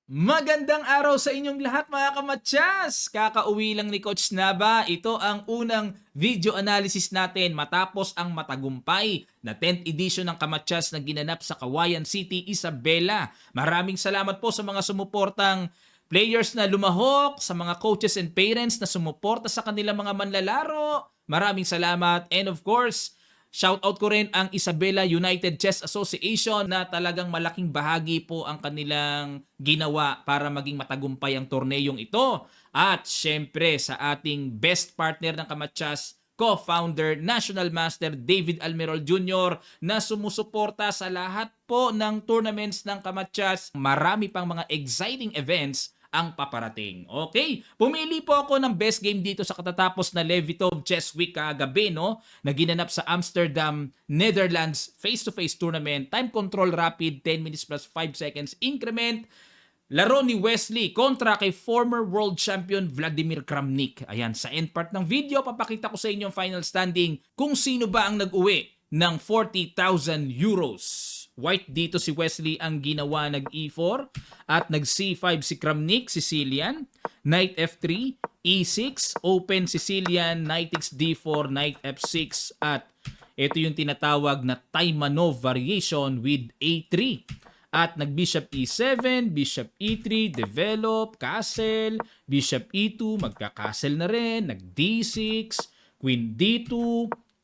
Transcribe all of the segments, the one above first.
Magandang araw sa inyong lahat mga kamatyas! Kakauwi lang ni Coach Naba. Ito ang unang video analysis natin matapos ang matagumpay na 10th edition ng Kamatyas na ginanap sa Kawayan City, Isabela. Maraming salamat po sa mga sumuportang players na lumahok, sa mga coaches and parents na sumuporta sa kanilang mga manlalaro. Maraming salamat, and of course, shoutout ko rin ang Isabela United Chess Association na talagang malaking bahagi po ang kanilang ginawa para maging matagumpay ang torneyong ito. At syempre sa ating best partner ng Kamatyas, co-founder, National Master David Almerol Jr. na sumusuporta sa lahat po ng tournaments ng Kamatyas. Marami pang mga exciting events ang paparating. Okay? Pumili po ako ng best game dito sa katatapos na Levitov Chess Week kagabi, no? Na ginanap sa Amsterdam, Netherlands face-to-face tournament. Time control rapid, 10 minutes plus 5 seconds increment. Laro ni Wesley kontra kay former world champion Vladimir Kramnik. Ayan, sa end part ng video, papakita ko sa inyo ang final standing kung sino ba ang nag-uwi ng 40,000 euros. White dito si Wesley ang ginawa, nag E4 at nag C5 si Kramnik, Sicilian, Knight F3, E6, Open Sicilian, Knight takes D4, Knight F6 at ito yung tinatawag na Taimanov variation with A3. At nag-Bishop E7, Bishop E3, develop, castle, Bishop E2, magka-castle na rin, nag-D6, Queen D2,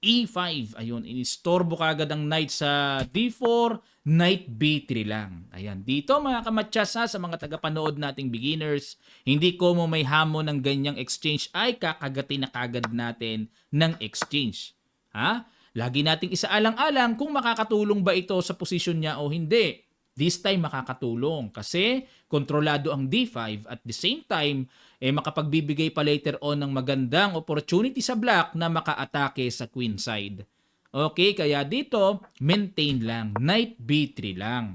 E5. Ayun, inistorbo kagad ang knight sa D4, knight B3 lang. Ayan, dito mga kamatyas sa mga tagapanood nating beginners, hindi ko mo may hamon ng ganyang exchange ay kakagatin na kagad natin ng exchange. Ha? Lagi nating isaalang-alang kung makakatulong ba ito sa posisyon niya o hindi. This time makakatulong kasi kontrolado ang D5 at the same time makapagbibigay pa later on ng magandang opportunity sa black na makaatake sa queen side. Okay, kaya dito maintain lang, knight B3 lang.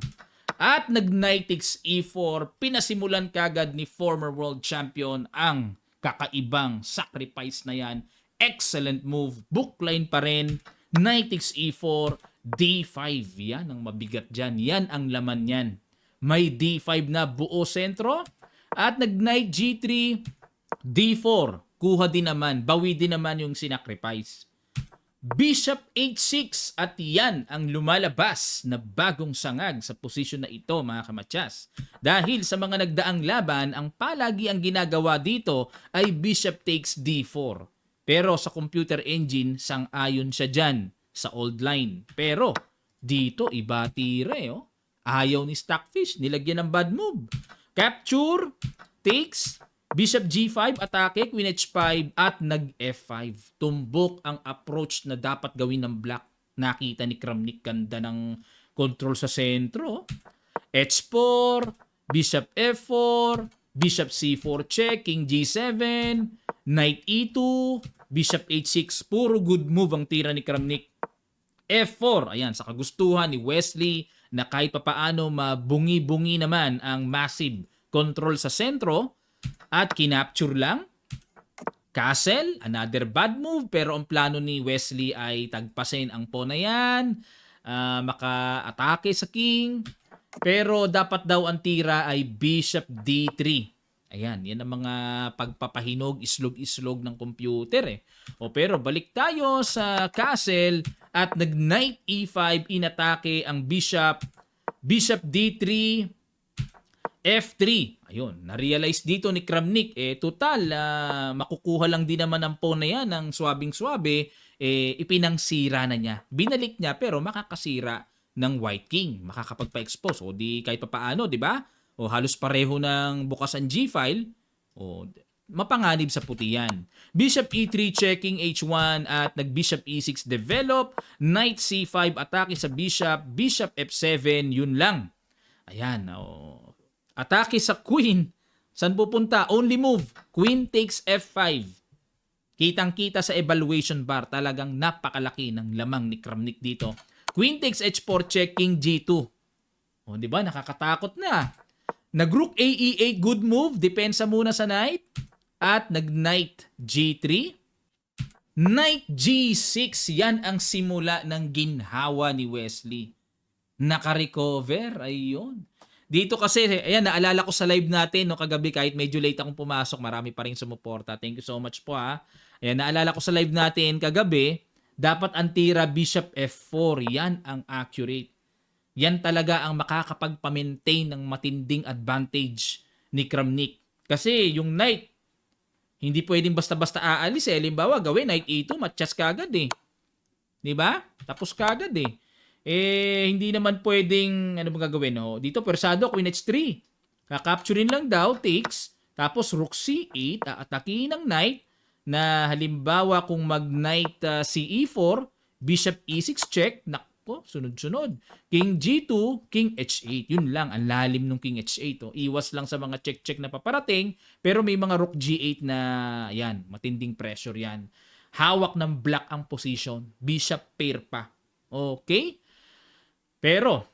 At nag-knight takes E4, pinasimulan kagad ni former world champion ang kakaibang sacrifice na yan. Excellent move, bookline pa rin, knight takes E4, D5, yan ang mabigat dyan. Yan ang laman yan. May D5 na buo sentro. At nag-knight G3, D4. Kuha din naman, bawi din naman yung sinacrifice. Bishop H6 at yan ang lumalabas na bagong sangag sa posisyon na ito mga kamatyas. Dahil sa mga nagdaang laban, ang palagi ang ginagawa dito ay Bishop takes D4. Pero sa computer engine, sang-ayon siya dyan sa old line. Pero dito iba tire, oh. Ayaw ni Stockfish, nilagyan ng bad move. Capture, takes, Bishop G5, atake, Queen H5 at nag F5. Tumbok ang approach na dapat gawin ng black. Nakita ni Kramnik, ganda ng control sa sentro. H4, Bishop F4, Bishop C4 check, King G7, Knight E2, Bishop H6, puro good move ang tira ni Kramnik. F4, ayan, sa kagustuhan ni Wesley na kahit papaano mabungi-bungi naman ang massive control sa sentro at kinapture lang. Castle, another bad move pero ang plano ni Wesley ay tagpasin ang pawn na yan, maka-atake sa king, pero dapat daw ang tira ay Bishop D3. Ayan, yan ang mga pagpapahinog, islog-islog ng computer eh. O pero balik tayo sa castle at nag-knight E5, inatake ang bishop, Bishop D3, F3. Ayun, na-realize dito ni Kramnik, total, makukuha lang din naman ang pawn na yan ng swabing-swabe, ipinangsira na niya. Binalik niya pero makakasira ng White King, makakapagpa-expose. O di kahit papaano, di ba? O halos pareho ng bukas ang G-file, o mapanganib sa puti yan. Bishop E3 checking H1 at nag-Bishop E6 develop, Knight C5 atake sa Bishop, Bishop F7, yun lang. Ayan, atake sa Queen. Saan pupunta? Only move, Queen takes F5. Kitang-kita sa evaluation bar, talagang napakalaki ng lamang ni Kramnik dito. Queen takes H4 checking G2. O, di ba? Nakakatakot na. Nag-rook AE8, good move. Depensa muna sa knight. At nag-knight G3. Knight G6. Yan ang simula ng ginhawa ni Wesley. Naka-recover. Ayun. Dito kasi, ayan, naalala ko sa live natin no kagabi kahit medyo late akong pumasok, marami pa rin sumuporta. Thank you so much po ha. Ayan, naalala ko sa live natin kagabi, dapat ang tira Bishop F4. Yan ang accurate. Yan talaga ang makakapag-maintain ng matinding advantage ni Kramnik. Kasi yung knight, hindi pwedeng basta-basta aalis eh. Halimbawa, gawin knight E2, matchas kagad eh. 'Di ba? Tapos kagad eh. Hindi naman pwedeng, ano bang gagawin? No? Dito, persado, Queen H3. Kakapturin lang daw, takes. Tapos, Rook C8, aatakihin ng knight na halimbawa kung mag-knight CE4, Bishop E6 check, nako, sunod-sunod. King G2, King H8. Yun lang, ang lalim ng King H8. Oh. Iwas lang sa mga check-check na paparating, pero may mga Rook G8 na, yan, matinding pressure yan. Hawak ng black ang position. Bishop pair pa. Okay? Pero,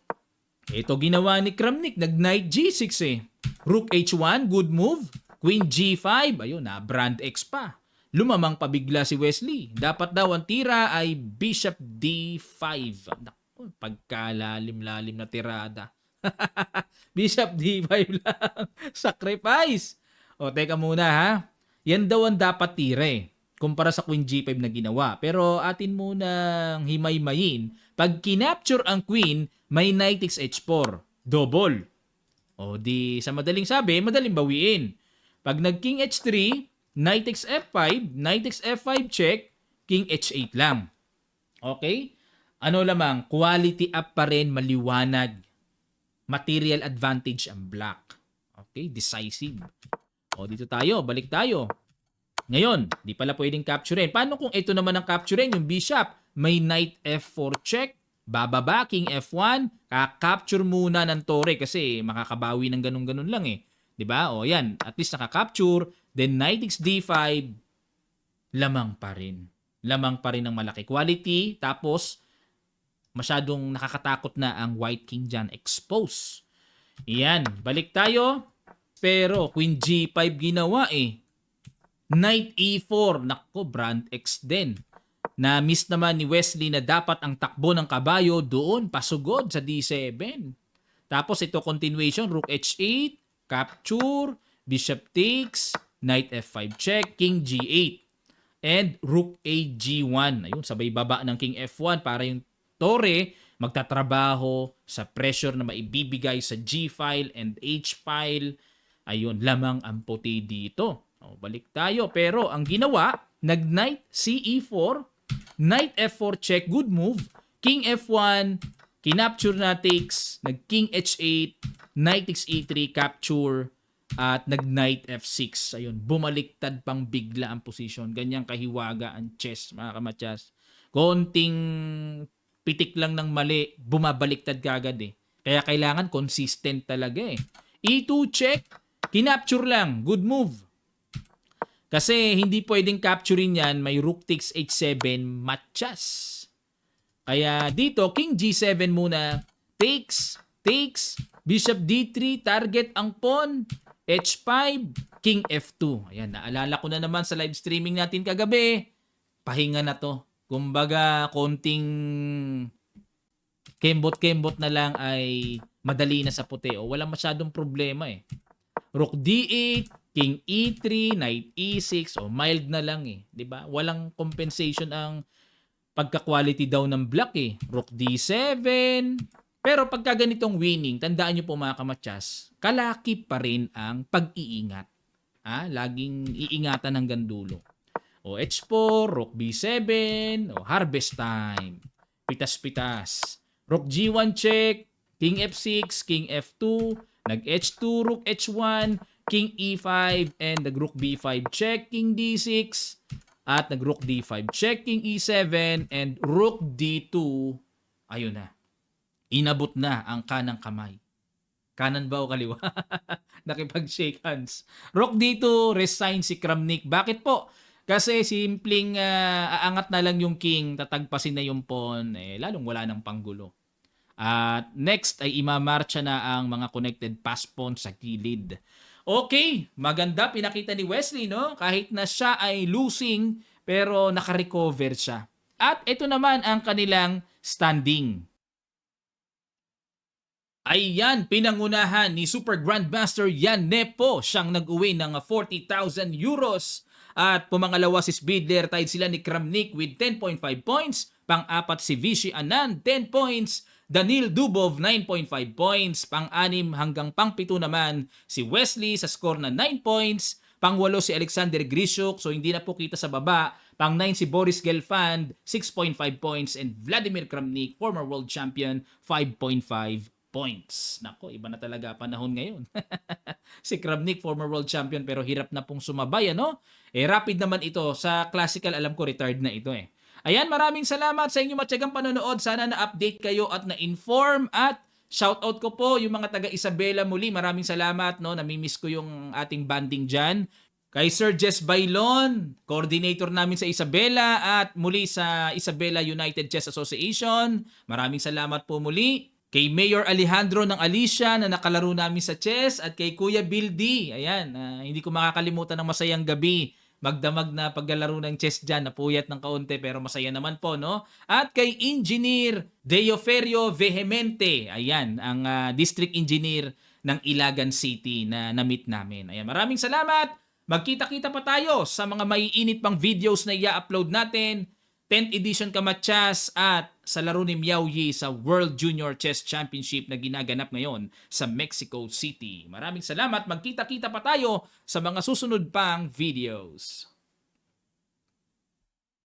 ito ginawa ni Kramnik. Nag-knight G6 eh. Rook H1, good move. Queen G5, ayun na, brand X pa. Lumamang pabigla si Wesley. Dapat daw ang tira ay Bishop D5. Naku, pagkalalim-lalim na tirada. Bishop D5 lang. Sacrifice. O, teka muna ha. Yan daw ang dapat tira eh. Kumpara sa Queen G5 na ginawa. Pero atin munang himay-mayin. Pag kinapture ang Queen, may Knight H4. Double. O di, sa madaling sabi, madaling bawiin. Pag nag-King H3, Knight F5, Knight F5 check, King H8 lang. Okay? Ano lamang, quality up pa rin, maliwanag. Material advantage ang black. Okay? Decisive. O dito tayo, balik tayo. Ngayon, di pala pwedeng capturein. Paano kung ito naman ang capturein, yung bishop? May knight F4 check, bababa, king F1, kakapture muna ng tore kasi makakabawi ng ganun-ganun lang eh. Di ba? O yan, at least nakakapture, then knight D5, lamang pa rin. Lamang pa rin ng malaki quality, tapos masyadong nakakatakot na ang white king dyan, expose. Yan, balik tayo. Pero Queen G5 ginawa eh. Knight E4, nako, brand X din. Na-miss naman ni Wesley na dapat ang takbo ng kabayo doon, pasugod sa D7. Tapos ito continuation, Rook H8, capture, Bishop takes, Knight F5 check, King G8, and Rook A G1. Ayun, sabay baba ng King F1 para yung tore magtatrabaho sa pressure na maibibigay sa G-file and H-file. Ayun, lamang ang puti dito. O, balik tayo. Pero ang ginawa, nag-knight CE4, knight F4 check, good move, king F1, kinapture na takes, nag-king H8, knight E3, capture, at nag-knight F6. Ayun, bumaliktad pang bigla ang position. Ganyang kahiwaga ang chess, mga kamatyas. Konting pitik lang ng mali, bumabaliktad kagad eh. Kaya kailangan consistent talaga eh. E2 check, kinapture lang, good move. Kasi hindi pwedeng capturing yan, may rook takes H7, matchas. Kaya dito, king G7 muna, takes, bishop D3, target ang pawn, H5, king F2. Ayan, naalala ko na naman sa live streaming natin kagabi, pahinga na to. Kumbaga, konting kembot-kembot na lang ay madali na sa puti. O walang masyadong problema eh. Rook D8, King E3, Knight E6, o mild na lang eh, 'di ba? Walang compensation ang pagka-quality daw ng black eh. Rook D7. Pero pagka ganitong winning, tandaan niyo po mga kamatyas, kalaki pa rin ang pag-iingat. Laging iingatan hanggang dulo. O H4, Rook B7, o harvest time. Pitas-pitas. Rook G1 check, King F6, King F2, nag-H2, Rook H1, King E5, and nag-Rook B5 check, King D6, at nag-Rook D5 check, King E7, and Rook D2. Ayun na. Inabot na ang kanang kamay. Kanan ba o kaliwa? Nakipag-shake hands. Rook D2, resign si Kramnik. Bakit po? Kasi simpleng aangat na lang yung king, tatagpasin na yung pawn, lalong wala ng panggulo. At next ay imamarcha na ang mga connected pass pawn sa gilid. Okay, maganda pinakita ni Wesley, no? Kahit na siya ay losing, pero nakarecover siya. At ito naman ang kanilang standing. Ayan, pinangunahan ni Super Grandmaster Yan Nepo. Siyang nag-uwi ng 40,000 euros. At pumangalawa si Speedler, tied sila ni Kramnik with 10.5 points. Pang-apat si Vichy Anand, 10 points. Danil Dubov, 9.5 points. Pang-anim hanggang pang-pito naman si Wesley sa score na 9 points. Pang-walo si Alexander Grishuk, so hindi na po kita sa baba. Pang-9 si Boris Gelfand, 6.5 points. And Vladimir Kramnik, former world champion, 5.5 points. Nako, iba na talaga panahon ngayon. Si Kramnik, former world champion, pero hirap na pong sumabay, ano? Rapid naman ito. Sa classical, alam ko, retired na ito eh. Ayan, maraming salamat sa inyong matyagang panonood. Sana na-update kayo at na-inform. At shoutout ko po yung mga taga Isabela muli. Maraming salamat, no? Namimiss ko yung ating banding dyan. Kay Sir Jess Bailon, coordinator namin sa Isabela at muli sa Isabela United Chess Association. Maraming salamat po muli. Kay Mayor Alejandro ng Alicia na nakalaro namin sa chess at kay Kuya Bill D. Ayan, hindi ko makakalimutan ng masayang gabi. Magdamag na paglalaro ng chess dyan, napuyat ng kaunti pero masaya naman po, no? At kay Engineer Deoferio Vehemente, ayan, ang District Engineer ng Ilagan City na na-meet namin. Ayan, maraming salamat! Magkita-kita pa tayo sa mga maiinit pang videos na i-upload natin. 10th edition Kamatsas at sa laro ni Miao Yi sa World Junior Chess Championship na ginaganap ngayon sa Mexico City. Maraming salamat. Magkita-kita pa tayo sa mga susunod pang videos.